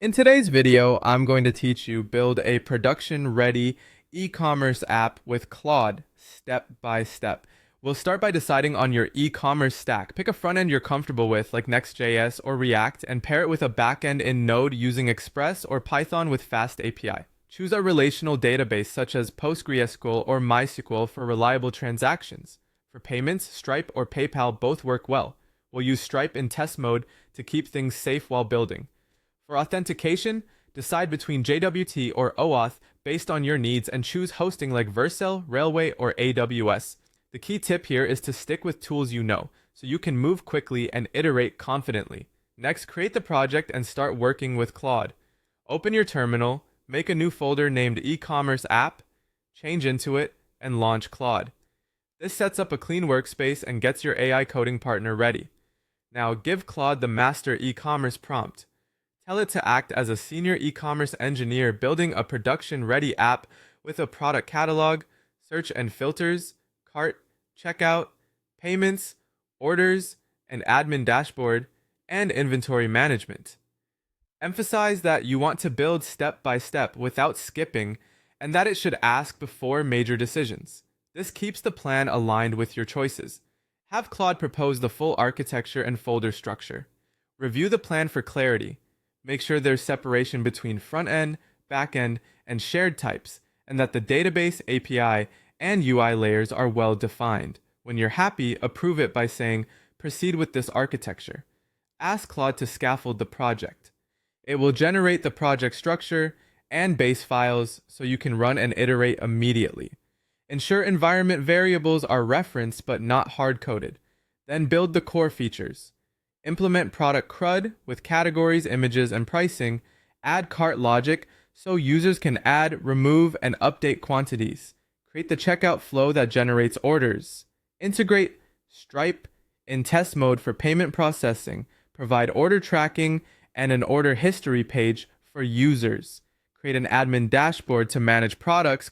In today's video, I'm going to teach you build a production-ready e-commerce app with Claude step by step. We'll start by deciding on your e-commerce stack. Pick a front end you're comfortable with, like Next.js or React, and pair it with a backend in Node using Express or Python with Fast API. Choose a relational database such as PostgreSQL or MySQL for reliable transactions. For payments, Stripe or PayPal both work well. We'll use Stripe in test mode to keep things safe while building. For authentication, decide between JWT or OAuth based on your needs and choose hosting like Vercel, Railway, or AWS. The key tip here is to stick with tools you know, so you can move quickly and iterate confidently. Next, create the project and start working with Claude. Open your terminal, make a new folder named eCommerce app, change into it, and launch Claude. This sets up a clean workspace and gets your AI coding partner ready. Now give Claude the master e-commerce prompt. Tell it to act as a senior e-commerce engineer building a production-ready app with a product catalog, search and filters, cart, checkout, payments, orders, an admin dashboard, and inventory management. Emphasize that you want to build step by step without skipping, and that it should ask before major decisions. This keeps the plan aligned with your choices. Have Claude propose the full architecture and folder structure. Review the plan for clarity. Make sure there's separation between front-end, back-end, and shared types, and that the database, API, and UI layers are well defined. When you're happy, approve it by saying, "Proceed with this architecture." Ask Claude to scaffold the project. It will generate the project structure and base files so you can run and iterate immediately. Ensure environment variables are referenced but not hard-coded. Then build the core features. Implement product CRUD with categories, images, and pricing. Add cart logic so users can add, remove, and update quantities. Create the checkout flow that generates orders. Integrate Stripe in test mode for payment processing. Provide order tracking and an order history page for users. Create an admin dashboard to manage products